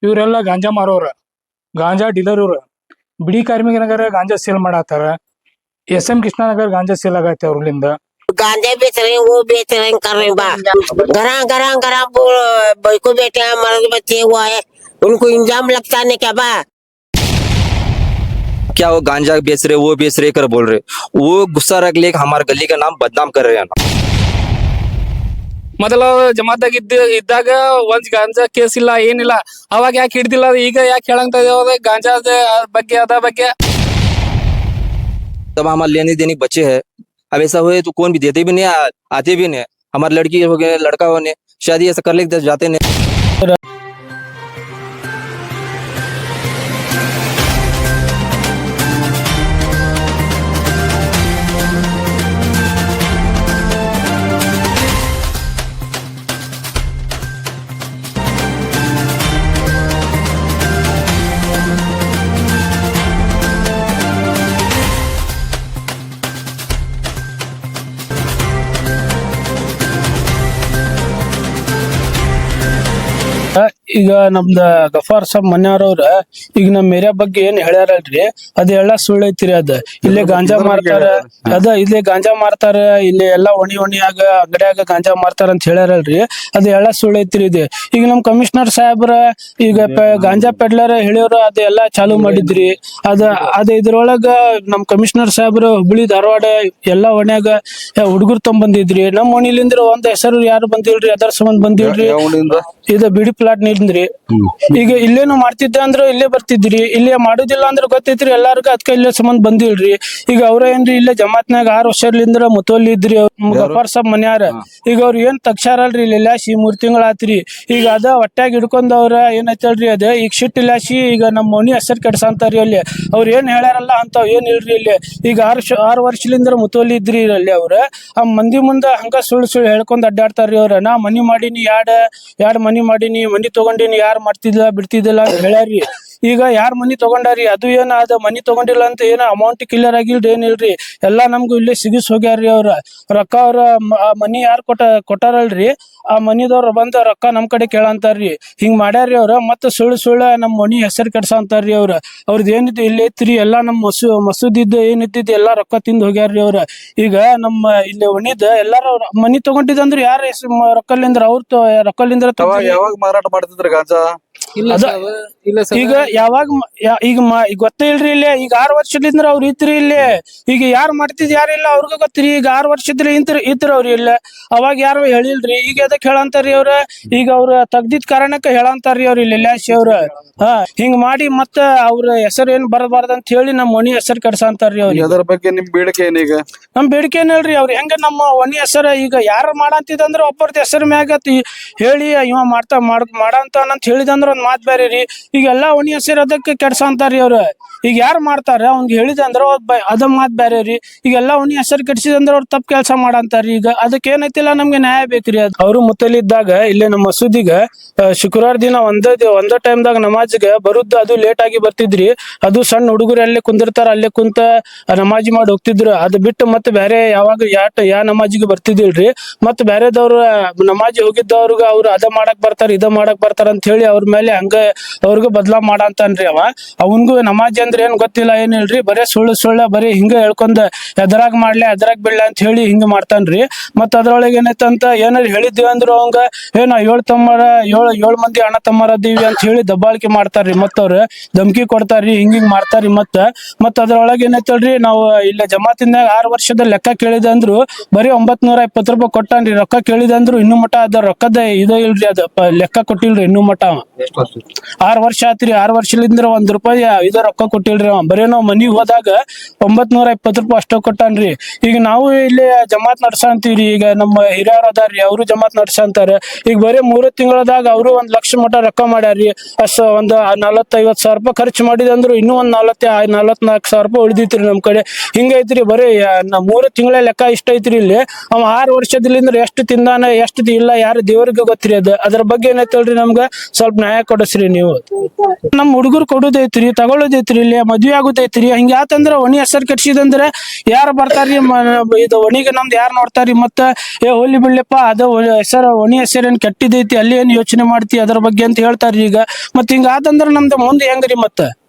ಇವರೆಲ್ಲ ಗಾಂಜಾ ಮಾರೋರ, ಗಾಂಜಾ ಡೀಲರ್ ಇವ್ರ. ಬಿಡಿ ಕಾರ್ಮಿಕನಗರ ಗಾಂಜಾ ಸೇಲ್ ಮಾಡತ್ತಾರ. SM कृष्णानगर ಗಾಂಜಾ ಸೇಲ್ ಆಗತ್ತೆ ಅವ್ರಲಿಂದ. गांजा बेच रहे हैं, वो बेच रहे हैं, कर रहे हैं बा घरा को बेटे हैं, मर्द बच्चे हुआ है, उनको इंजाम लगता नहीं क्या बा? क्या वो गांजा बेच रहे, वो बेच रहे कर बोल रहे, वो गुस्सा रख ले हमारे गली का नाम बदनाम कर रहे हैं ना. ಮೊದಲ ಜಮಾದಾಗ ಇದ್ದಾಗ ಒಂದ್ ಗಾಂಜಾ ಕೇಸ್ ಇಲ್ಲ, ಏನಿಲ್ಲ. ಅವಾಗ ಯಾಕೆ ಹಿಡ್ದಿಲ್ಲ, ಈಗ ಯಾಕೆ ಹೇಳಂತ ಗಾಂಜಾದ ಬಗ್ಗೆ ಅದ ಬಗ್ಗೆ. तब हमारे लेने देने बच्चे हैं, अब ऐसा हुए तो कौन भी देते भी नहीं, आते भी नहीं. हमारे लड़की हो गए, लड़का होने शादी ऐसा कर लेते जाते नहीं. ಈಗ ನಮ್ದ ಗಫಾರ್ ಸಾಬ್ ಮನ್ಯಾರವ್ರ ಈಗ ನಮ್ ಏರಿಯಾ ಬಗ್ಗೆ ಏನ್ ಹೇಳ್ಯಾರಲ್ರಿ ಅದೆಲ್ಲ ಸುಳ್ಳು ಐತಿರಿ. ಅದ ಇಲ್ಲೇ ಗಾಂಜಾ ಮಾರ್ತಾರ, ಇಲ್ಲೇ ಗಾಂಜಾ ಮಾರ್ತಾರ, ಇಲ್ಲಿ ಎಲ್ಲಾ ಒಣಿಯಾಗ ಅಂಗಡಿಯಾಗ ಗಾಂಜಾ ಮಾರ್ತಾರ ಅಂತ ಹೇಳ್ಯಾರಲ್ರಿ, ಅದೆಲ್ಲ ಸುಳ್ಳು ಐತಿರಿ. ಇದೆ ಈಗ ನಮ್ ಕಮಿಷನರ್ ಸಾಹೇಬ್ರ ಈಗ ಗಾಂಜಾ ಪೆಡ್ಲರ್ ಹೇಳಿವ್ರ ಅದೆಲ್ಲಾ ಚಾಲು ಮಾಡಿದ್ರಿ. ಅದ ಇದ್ರೊಳಗ ನಮ್ ಕಮಿಷನರ್ ಸಾಹೇಬ್ರು ಹುಬ್ಳಿ ಧಾರವಾಡ ಎಲ್ಲಾ ಒಣ್ಯಾಗ ಹುಡುಗರು ಬಂದಿದ್ರಿ. ನಮ್ ಒಣಿಲಿಂದ್ರ ಒಂದ್ ಹೆಸರು ಯಾರು ಬಂದಿಲ್ರಿ, ಅದರ ಸಂಬಂಧ ಬಂದಿಲ್ರಿ. ಇದು ಬಿಡಿ ಪ್ಲಾಟ್ ನಿಂದ್ರಿ. ಈಗ ಇಲ್ಲೇನು ಮಾಡ್ತಿದ್ದ ಅಂದ್ರ ಇಲ್ಲೇ ಬರ್ತಿದ್ರಿ, ಇಲ್ಲೇ ಮಾಡುದಿಲ್ಲ ಅಂದ್ರ ಗೊತ್ತೈತ್ರಿ ಎಲ್ಲಾರ್ಗ, ಅದಕ್ಕ ಇಲ್ಲೇ ಸಂಬಂಧ ಬಂದಿಲ್ರಿ. ಈಗ ಅವ್ರ ಏನ್ರಿ ಇಲ್ಲೇ ಜಮಾತ್ನಾಗ 6 ವರ್ಷಲಿಂದ್ರ ಮುತೋಲಿ ಇದ್ರಿ ಗಫಾರ್ ಸಾಬ್ ಮನ್ಯಾರ. ಈಗ ಅವ್ರ ಏನ್ ತಕ್ಷಾರಲ್ರಿ ಇಲ್ಲಾಸಿ 3 ತಿಂಗಳ ಆತ್ರಿ. ಈಗ ಅದ ಹೊಟ್ಯಾಗ ಹಿಡ್ಕೊಂಡ್ ಅವ್ರ ಏನೈತಲ್ರಿ ಅದ ಈಗ ಶಿಟ್ ಇಲ್ಲಾಸಿ ಈಗ ನಮ್ ಮನಿ ಹೆಸರು ಕೆಡ್ಸಂತಾರಿ. ಅಲ್ಲಿ ಅವ್ರ ಏನ್ ಹೇಳ್ಯಾರಲ್ಲ ಅಂತಾವ್ ಏನ್ ಇಲ್ರಿ. ಇಲ್ಲಿ ಈಗ 6 ವರ್ಷಲಿಂದ್ರ ಮುತೋಲಿ ಇದ್ರಿ ಅಲ್ಲಿ. ಅವ್ರ ಆ ಮಂದಿ ಮುಂದ ಹಂಗ ಸುಳ್ಳು ಹೇಳ್ಕೊಂಡ್ ಅಡ್ಡಾಡ್ತಾರ್ರಿ. ಅವ್ರ ನಾ ಮನಿ ಮಾಡೀನಿ, ಎರಡ್ ಮನಿ ಮಾಡೀನಿ, ಮನಿ ತಗೊಂಡಿನಿ, ಯಾರು ಮಾಡ್ತಿದ್ದಿಲ್ಲ ಬಿಡ್ತಿದ್ದಿಲ್ಲ ಅಂತ ಹೇಳ್ಯಾರಿ. ಈಗ ಯಾರ್ ಮನಿ ತಗೊಂಡಾರಿ, ಅದು ಏನ ಅದ ಮನಿ ತಗೊಂಡಿಲ್ಲ ಅಂತ ಏನ ಅಮೌಂಟ್ ಕ್ಲಿಯರ್ ಆಗಿಲ್ರಿ, ಏನಿಲ್ರಿ. ಎಲ್ಲಾ ನಮ್ಗು ಇಲ್ಲೇ ಸಿಗಿಸ್ ಹೋಗ್ಯಾರ್ರಿ. ಅವ್ರ ರೊಕ್ಕ ಅವ್ರ ಮನಿ ಯಾರು ಕೊಟ್ಟಾರಲ್ರಿ, ಆ ಮನಿದವ್ರ ಬಂದ ರೊಕ್ಕ ನಮ್ ಕಡೆ ಕೇಳಂತಾರ್ರಿ. ಹಿಂಗ್ ಮಾಡ್ಯಾರ್ರಿ ಅವ್ರ. ಮತ್ತ ಸುಳ್ಳು ನಮ್ ಮನಿ ಹೆಸರು ಕೆಡ್ಸಂತಾರ್ರಿ. ಅವ್ರದ್ ಏನಿತ್ತು ಇಲ್ಲಿ ಐತ್ರಿ ಎಲ್ಲಾ ನಮ್ ಮಸೂದಿದ್ದು ಏನಿತ್ತಿದ್ ಎಲ್ಲಾ ರೊಕ್ಕ ತಿಂದ್ ಹೋಗ್ಯಾರ್ರಿ ಅವ್ರ. ಈಗ ನಮ್ಮ ಇಲ್ಲಿ ಒಣಿದ ಎಲ್ಲಾರ ಮನಿ ತಗೊಂಡಿದಂದ್ರ ಯಾರ ರೊಕ್ಕಲಿಂದ್ರ ರೊಕ್ಕಲಿಂದ್ರ ಯಾವಾಗ ಮಾರಾಟ ಮಾಡ್ತಿದ್ರ ಗಾಂಜಾ? ಈಗ ಯಾವಾಗ ಈಗ ಗೊತ್ತೇ ಇಲ್ರಿ. ಇಲ್ಲಿ ಈಗ 6 ವರ್ಷದಿಂದ ಅವ್ರ ಇತ್ರಿ. ಇಲ್ಲಿ ಈಗ ಯಾರು ಮಾಡ್ತಿದ್ ಯಾರಿಲ್ಲ ಅವ್ರಿಗ ಗೊತ್ತಿರಿ. ಈಗ 6 ವರ್ಷದ್ರ ಇದ್ರ ಅವ್ರಿ ಇಲ್ಲ, ಅವಾಗ ಯಾರು ಹೇಳಿಲ್ರಿ. ಈಗ ಅದಕ್ಕೆ ಹೇಳಂತಾರಿ ಅವ್ರ. ಈಗ ಅವ್ರ ತೆಗ್ದಿದ್ ಕಾರಣಕ್ಕ ಹೇಳಂತಾರ್ರಿ ಅವ್ರ ಇಲ್ಲಿ ಲ್ಯಾಶ್ ಅವ್ರ. ಹಿಂಗ್ ಮಾಡಿ ಮತ್ತ ಅವ್ರ ಹೆಸರು ಏನ್ ಬರಬಾರ್ದ ಅಂತ ಹೇಳಿ ನಮ್ ಒಣಿ ಹೆಸರು ಕೆಡ್ಸಂತಾರ್ರಿ ಅವ್ರ. ಅದ್ರ ಬಗ್ಗೆ ನಿಮ್ ಬೇಡಿಕೆ ಏನೀಗ? ನಮ್ ಬೇಡಿಕೆ ಏನಲ್ರಿ, ಅವ್ರ ಹೆಂಗ ನಮ್ಮ ಒಣಿ ಹೆಸರ ಈಗ ಯಾರು ಮಾಡಂತಿದಂದ್ರ ಒಬ್ಬರದ ಹೆಸರು ಮ್ಯಾಗ ಹೇಳಿ ಇವ ಮಾಡಂತಾನಂತ ಹೇಳಿದಂದ್ರ ಒಂದ್ ಮಾತ್ ಬೇರೆ ರೀ. ಈಗ ಎಲ್ಲಾ ಒಣಿ ಹೆಸರು ಅದಕ್ಕೆ ಕೆಡ್ಸಂತಾರ್ರಿ ಅವ್ರ. ಈಗ ಯಾರು ಮಾಡ್ತಾರ ಅವ್ನ್ಗೆ ಹೇಳಿದಂದ್ರ ಅದ ಮಾತ್ ಬೇರೆ ರೀ. ಈಗ ಎಲ್ಲಾ ಒಣಿ ಹೆಸರು ಕೆಡ್ಸಿದಂದ್ರ ಅವ್ರ ತಪ್ಪು ಕೆಲಸ ಮಾಡಂತಾರ್ರಿ. ಈಗ ಅದಕ್ಕೆ ಏನೈತಿಲ್ಲ ನಮ್ಗೆ ನ್ಯಾಯ ಬೇಕ್ರಿ. ಅವ್ರು ಮುತ್ತಲಿದ್ದಾಗ ಇಲ್ಲೇ ನಮ್ಮ ಮಸೂದಿಗ ಶುಕ್ರವಾರ ದಿನ ಒಂದ ಟೈಮ್ದಾಗ ನಮಾಜ್ಗೆ ಬರುದ್ ಅದು ಲೇಟ್ ಆಗಿ ಬರ್ತಿದ್ರಿ. ಅದು ಸಣ್ಣ ಹುಡುಗರು ಅಲ್ಲೇ ಕುಂದಿರ್ತಾರ, ಅಲ್ಲೇ ಕುಂತ ನಮಾಜಿ ಮಾಡಿ ಹೋಗ್ತಿದ್ರು. ಅದು ಬಿಟ್ಟು ಮತ್ತೆ ಬೇರೆ ಯಾವಾಗ ಯಾ ನಮಾಜಿಗೆ ಬರ್ತಿದಿಲ್ರಿ. ಮತ್ ಬೇರೆದವ್ರ ನಮಾಜಿ ಹೋಗಿದ್ದವ್ರಿಗೆ ಅವ್ರು ಅದ ಮಾಡಕ್ ಬರ್ತಾರ ಇದ ಮಾಡಕ್ ಬರ್ತಾರ ಅಂತ ಹೇಳಿ ಅವ್ರ ಮೇಲೆ ಹಂಗ ಅವ್ರಿಗೂ ಬದ್ಲಾ ಮಾಡಂತಾನ್ರಿ. ಅವನ್ಗೂ ನಮಾಜಿ ಅಂದ್ರೆ ಏನ್ ಗೊತ್ತಿಲ್ಲ, ಏನಿಲ್ರಿ. ಬರೇ ಸುಳ್ಳ ಬರೀ ಹಿಂಗ ಹೇಳ್ಕೊಂಡ್ ಎದ್ರಾಗ್ ಮಾಡ್ಲಿ ಎದ್ರಾಗ್ ಬಿಡ್ಲಿ ಅಂತ ಹೇಳಿ ಹಿಂಗ ಮಾಡ್ತಾನ್ರಿ. ಮತ್ ಅದ್ರೊಳಗೆ ಏನೈತಂತ ಏನಾರ ಹೇಳಿದ್ವಿ ಅಂದ್ರ ಅವಂಗ ಏನ 7 ಮಂದಿ ಅಣ್ಣ ತಮ್ಮರದೀವಿ ಅಂತ ಹೇಳಿ ದಬ್ಬಾಳಿಕೆ ಮಾಡ್ತಾರ್ರಿ. ಮತ್ತ ಅವ್ರ ಧಮ್ಕಿ ಕೊಡ್ತಾರ್ರಿ, ಹಿಂಗಿಂಗ್ ಮಾಡ್ತಾರಿ. ಮತ್ ಅದ್ರೊಳಗೆ ಏನೈತಲ್ರಿ, ನಾವು ಇಲ್ಲ ಜಮಾತಿನ್ಯಾಗ 6 ವರ್ಷದ ಲೆಕ್ಕ ಕೇಳಿದಂದ್ರು ಬರೀ 920 ರೂಪಾಯಿ ಕೊಟ್ಟಾನ್ರಿ. ರೊಕ್ಕ ಕೇಳಿದಂದ್ರು ಇನ್ನೂ ಮಠ ಅದ ರೊಕ್ಕದ ಇಲ್ರಿ, ಅದ ಲೆಕ್ಕ ಕೊಟ್ಟಿಲ್ರಿ ಇನ್ನೂ ಮಠ. 6 ವರ್ಷ ಆತ್ರಿ. 6 ವರ್ಷಲಿಂದ್ರ ₹1 ಇದ ರೊಕ್ಕ ಕೊಟ್ಟಿಲ್ರಿ. ಬರೀ ನಾವ್ ಮನಿಗ್ ಹೋದಾಗ 920 ರೂಪಾಯಿ ಅಷ್ಟ ಕೊಟ್ಟಾನ್ರಿ. ಈಗ ನಾವು ಇಲ್ಲಿ ಜಮಾತ್ ನಡ್ಸಂತೀವ್ರಿ. ಈಗ ನಮ್ಮ ಹಿರಿಯರ್ ಅದಾರ್ರಿ, ಅವ್ರು ಜಮಾತ್ ನಡ್ಸಂತಾರ. ಈಗ ಬರೀ 3 ತಿಂಗಳದಾಗ ಅವ್ರು 1 ಲಕ್ಷ ಮಠ ರೊಕ್ಕ ಮಾಡ್ಯಾರ್ರಿ. ಒಂದ್ 40-50 ಸಾವಿರ ರೂಪಾಯಿ ಖರ್ಚು ಮಾಡಿದಂದ್ರು ಇನ್ನೂ ಒಂದ್ 44 ಸಾವಿರ ರೂಪಾಯಿ ಉಳಿದೈತ್ರಿ ನಮ್ ಕಡೆ. ಹಿಂಗೈತ್ರಿ. ಬರೀ 3 ತಿಂಗಳ ಲೆಕ್ಕ ಇಷ್ಟ ಐತ್ರಿ. ಇಲ್ಲಿ ಅವ 6 ವರ್ಷದಿಂದ ಎಷ್ಟು ತಿಂದಾನ ಎಷ್ಟು ಇಲ್ಲ ಯಾರು ದೇವ್ರಿಗೆ ಗೊತ್ತಿರಿ. ಅದ್ರ ಬಗ್ಗೆ ಏನೈತಲ್ರಿ ನಮ್ಗ ಸ್ವಲ್ಪ ನ್ಯಾಯ ಕೊಡಸ್ರಿ ನೀವು. ನಮ್ ಹುಡುಗರು ಕೊಡುದೈತ್ರಿ, ತಗೊಳ್ಳೋದೈತ್ರಿ. ಇಲ್ಲಿ ಮದ್ವೆ ಆಗುತ್ತೈತ್ರಿ ಹಿಂಗಾತಂದ್ರ ಒಣಿ ಹೆಸರು ಕೆಡ್ಸಿದಂದ್ರ ಯಾರು ಬರ್ತಾರ್ರಿ ಇದು ಒಣಿಗೆ ನಮ್ದು ಯಾರು ನೋಡ್ತಾರ್ರಿ ಮತ್ತ ಏ ಹೋಲಿ ಬಿಡ್ಲಿಪ್ಪ ಅದು ಹೆಸರು ಒಣಿ ಹೆಸರೇನ್ ಕೆಟ್ಟಿದೈತಿ ಅಲ್ಲಿ ಏನ್ ಯೋಚನೆ ಮಾಡ್ತಿ ಅದ್ರ ಬಗ್ಗೆ ಅಂತ ಹೇಳ್ತಾರ್ರಿ ಈಗ ಮತ್ ಹಿಂಗಾತಂದ್ರ ನಮ್ದು ಮುಂದೆ ಹೆಂಗ್ರಿ ಮತ್ತ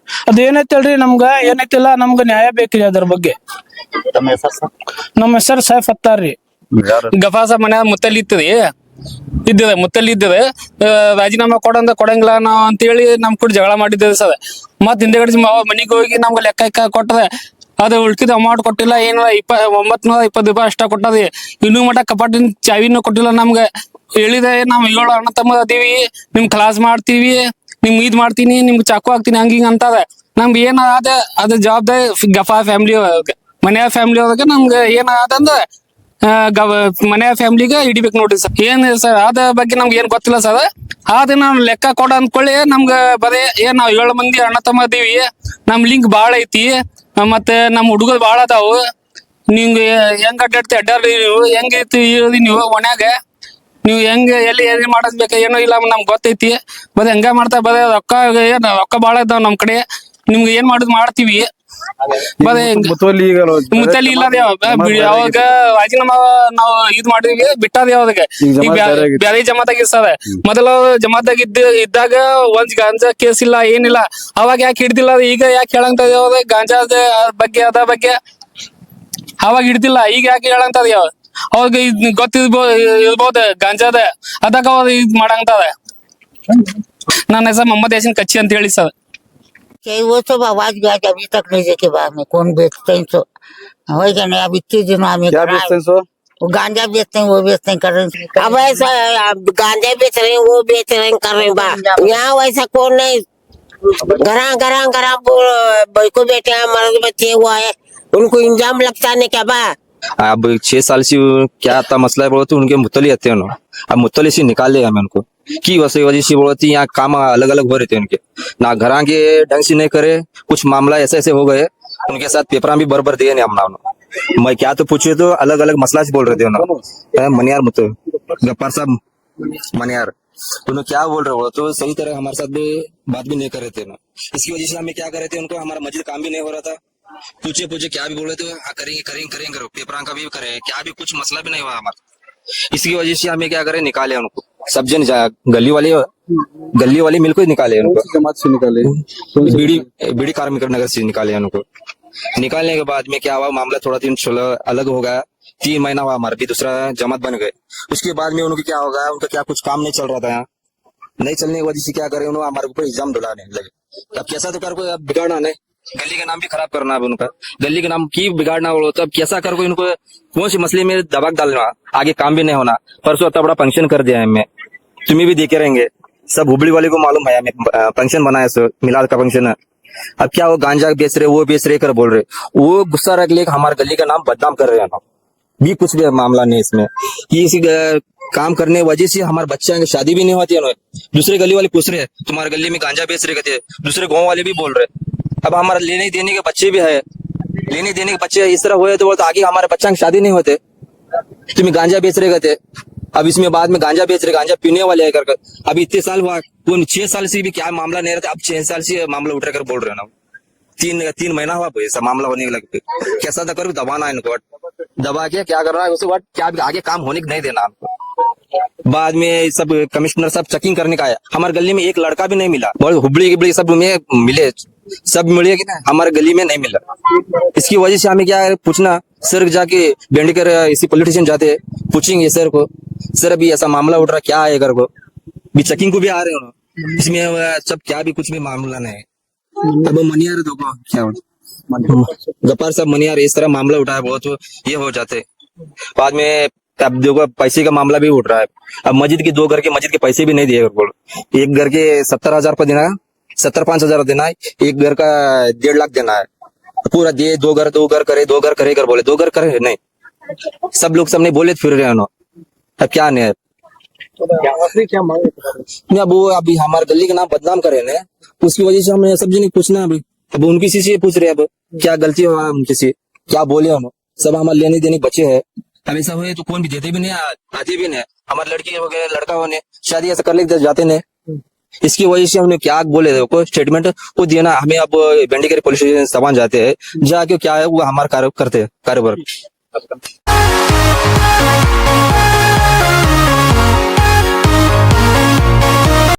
ಅದ್ ಏನೈತಲ್ರಿ ನಮ್ಗ ಏನೈತಿಲ್ಲ ನಮ್ಗ ನ್ಯಾಯ ಬೇಕ್ರಿ ಅದ್ರ ಬಗ್ಗೆ ನಮ್ಮ ಹೆಸರು ಸೈಫ್ ಅತ್ತಾರ್ರಿ ಗಫಾಸ ಮನೆ ಮುತ್ತಲ್ಲಿ ಇದ್ದದೆ ರಾಜೀನಾಮಾ ಕೊಡಂಗಿಲ್ಲ ನಾವ್ ಅಂತೇಳಿ ನಮ್ ಕೂಡ ಜಗಳ ಮಾಡಿದ್ದೇವೆ ಸರ್ ಮತ್ ಹಿಂದೆಗಡೆ ಮನಿಗ್ ಹೋಗಿ ನಮ್ಗೆ ಲೆಕ್ಕ ಕೊಟ್ಟದೆ ಅದು ಉಳ್ಕಿದ ಅಮೌಂಟ್ ಕೊಟ್ಟಿಲ್ಲ ಏನ 920 ರೂಪಾಯಿ ಅಷ್ಟ ಕೊಟ್ಟದಿ ಇನ್ನೂ ಮಟ ಕಪಾಟಿನ ಚಾವಿನೂ ಕೊಟ್ಟಿಲ್ಲ ನಮ್ಗೆ ಹೇಳಿದೆ ನಾವ್ 7 ಅಣ್ಣ ತಮ್ಮ ಅದೀವಿ ನಿಮ್ ಕ್ಲಾಸ್ ಮಾಡ್ತೀವಿ ನಿಮ್ ಇದ್ ಮಾಡ್ತೀನಿ ನಿಮ್ಗೆ ಚಾಕು ಹಾಕ್ತೀನಿ ಹಂಗ ಅಂತದ ನಮ್ಗೆ ಏನ ಅದ ಜವಾಬ್ದಾರಿ ಗಫಾ ಫ್ಯಾಮಿಲಿ ಮನೆಯ ಫ್ಯಾಮಿಲಿ ಒಳಗೆ ನಮ್ಗೆ ಏನ ಅಂದ್ರೆ ಮನೆಯ ಫ್ಯಾಮಿಲಿಗೆ ಹಿಡಿಬೇಕು ನೋಡ್ರಿ ಸರ್ ಏನ್ ಸರ್ ಅದ ಬಗ್ಗೆ ನಮ್ಗೆ ಏನ್ ಗೊತ್ತಿಲ್ಲ ಸರ್ ಅದನ್ನ ಲೆಕ್ಕ ಕೊಡ ಅಂದ್ಕೊಳ್ಳಿ ನಮ್ಗ ಬರೇ ನಾವ್ 7 ಮಂದಿ ಅಣ್ಣ ತಮ್ಮ ಅದೀವಿ ನಮ್ ಲಿಂಕ್ ಬಾಳ ಐತಿ ಮತ್ತೆ ನಮ್ ಹುಡುಗರು ಬಾಳ ಅದಾವು ನಿಮ್ಗೆ ಹೆಂಗ್ ಅಡ್ಡಾಡ್ರಿ ನೀವು ಹೆಂಗೈತಿ ನೀವು ಮನ್ಯಾಗ ನೀವು ಹೆಂಗ ಎಲ್ಲಿ ಏನ್ ಮಾಡೋದ್ ಬೇಕ ಏನೋ ಇಲ್ಲ ನಮ್ಗೆ ಗೊತ್ತೈತಿ ಬರೀ ಹಂಗ ಮಾಡ್ತಾ ಬರೀ ರೊಕ್ಕ ಬಾಳ ಇದಾವ ನಮ್ ಕಡೆ ನಿಮ್ಗೆ ಏನ್ ಮಾಡುದ್ ಮಾಡ್ತೀವಿ ಬರೀ ಮುತ್ತುವಲ್ಲಿ ಈಗ ಮುತ್ತಲ್ಲಿ ಇಲ್ಲ ಯಾವಾಗ ರಾಜೀನಾಮಾ ನಾವು ಇದ್ ಮಾಡಿದ್ವಿ ಬಿಟ್ಟದ ಯಾವ್ದಾಗ ಈಗ ಬ್ಯಾರೆ ಜಮಾತಾಗಿರ್ತದ ಮೊದಲು ಇದ್ದಾಗ ಒಂದ್ ಗಾಂಜಾ ಕೇಸ್ ಇಲ್ಲ ಏನಿಲ್ಲ ಅವಾಗ ಯಾಕೆ ಹಿಡ್ದಿಲ್ಲ ಈಗ ಯಾಕೆ ಹೇಳಂತದ ಯಾವ್ದ ಗಾಂಜಾದ ಬಗ್ಗೆ ಅದ ಬಗ್ಗೆ ಅವಾಗ ಹಿಡ್ದಿಲ್ಲ ಈಗ ಯಾಕೆ ಹೇಳಂತದ ಯಾವ ಅವಾಗ ಇರ್ಬೋದು ಗಾಂಜಾದ ಅದಕ್ಕ ಅವಾಗ ಇದ್ ಮಾಡಂತದ ನನ್ನ ಹೆಸರು ಮೊಹಮ್ಮದ್ ಯಾಸಿನ್ ಕಚ್ಚಿ ಅಂತ ಹೇಳಿ ಸರ್ वो सब आवाज गया अभी तक नहीं देखे बाद में कौन बेचते हैं तो होगा नहीं अब इतने दिनों हमें क्या बेचते हैं सो वो गांजा बेचते हैं वो बेचते हैं कर रहे हैं अब ऐसा गांजा बेच रहे हैं वो बेच रहे हैं कर रहे हैं बा यहाँ वैसा कौन नहीं घरा को बेटे हैं मर्द बच्चे हुआ है उनको इंजाम लगता नहीं क्या बा अब 6 साल से क्या आता मसला है बोलो तो उनके मुतली आते हैं ना अब मुतली से निकाल लेगा मैं उनको की वजह से बोलती यहाँ काम अलग अलग हो रहे थे उनके ना घरा के ढंग से नहीं करे कुछ मामला ऐसे ऐसे हो गए उनके साथ पेपर भी बरबर दिए नहीं हमना मैं क्या तो पूछे तो अलग अलग मसला से बोल रहे थे उन्होंने मनियार मुत गप्पार साहब मनियार उन्होंने क्या बोल रहे हो तो सही तरह हमारे साथ भी बात भी नहीं कर रहे थे ना इसकी वजह से हमें क्या कर रहे थे उनको हमारा मस्जिद काम भी नहीं हो रहा था पूछे क्या भी बोल रहे थे करेंगे करो पेपर का भी करे क्या भी कुछ मसला भी नहीं हुआ हमारा इसकी वजह से हमें क्या करें निकाले उनको सब जन गली वाली मिल को निकाले उनको जमात से निकाले बीड़ी कार्मिक नगर से निकाले उनको निकालने के बाद में क्या हुआ मामला थोड़ा दिन अलग हो गया 3 महीना हुआ हमारा भी दूसरा जमात बन गए उसके बाद में उनके क्या होगा उनका क्या कुछ काम नहीं चल रहा था यहाँ नहीं चलने की वजह से क्या करे उन्होंने हमारे ऊपर इल्जाम डुलाने लगे अब कैसा तो कर कोई अब बिगाड़ना नहीं गली का नाम भी खराब करना है उनका गली का नाम की बिगाड़ना हो तो अब कैसा कर कोई इनको कौन सी मसले में दबाव डालना आगे काम भी नहीं होना परसों इतना बड़ा फंक्शन कर दिया है हमें तुम्हें भी देखे रहेंगे सब हुबली वाले को मालूम है हमें फंक्शन बनाया सो मिलाद का फंक्शन है अब क्या वो गांजा बेच रहे वो बेच रहे कर बोल रहे वो गुस्सा रख ले हमारे गली का नाम बदनाम कर रहे हैं ना भी कुछ भी मामला नहीं इसमें कि इसी काम करने वजह से हमारे बच्चे शादी भी नहीं होती है दूसरे गली वाले पूछ रहे तुम्हारे गली में गांजा बेच रहे कहते दूसरे गाँव वाले भी बोल रहे अब हमारा लेने देने के बच्चे भी है लेने देने के बच्चे इस तरह हुए तो आगे हमारे बच्चा की शादी नहीं होते तुम्हें गांजा बेच रहे कहते अब इसमें बाद में गांजा बेच रहे गांजा पीने वाले है कर अब इतने साल हुआ 6 साल से भी क्या मामला नहीं रहता अब 6 साल से मामला उठ कर बोल रहे हैं ना 3 महीना हुआ ऐसा मामला होने के लगे कैसा था करो दबाना है इनको दबा के क्या करना है उसके बाद क्या आगे काम होने नहीं देना हमको बाद में सब कमिश्नर सब चेकिंग करने का आया हमारे गली में एक लड़का भी नहीं मिला बहुत हुबली सब में मिले सब मिले कि ना हमारे गली में नहीं मिला इसकी वजह से हमें क्या पूछना सर जाके बेंडकर इसी पॉलिटिशियन जाते पूछेंगे सर को सर अभी ऐसा मामला उठ रहा क्या है घर को भी चेकिंग को भी आ रहे हो इसमें सब क्या भी कुछ भी मामला नहीं अब मनियार देखो क्या गप्पार साहब मनियार इस तरह मामला उठाया बहुत तो ये हो जाते बाद में अब देखो पैसे का मामला भी उठ रहा है अब मस्जिद की 2 घर के मस्जिद के पैसे भी नहीं दिए बोलो एक घर के 70,000 रुपये देना है 70-5 देना है एक घर का 1.5 लाख देना है पूरा दे 2 घर करे कर बोले 2 घर करे नहीं सब लोग सबने बोले फिर रहे हैं अब क्या नहीं अब वो अभी हमारे गली का नाम बदनाम करे ना उसकी वजह से हमें सब जने पूछना अभी अब उनकी से पूछ रहे अब क्या गलती हुआ उनकी से क्या बोले हम सब हमारे लेने देने बच्चे है अब ऐसा हुए तो कौन भी देते भी नहीं आते भी नहीं हमारे लड़की वगैरह लड़का होने शादी ऐसा कर ले जाते नहीं इसकी वजह से हमने क्या बोले थे को स्टेटमेंट वो दिया ना, हमें अब बेंडीगरी पुलिस स्टेशन सामान जाते हैं, जाके क्या है वो हमारा कार्य करते हैं, कारोबार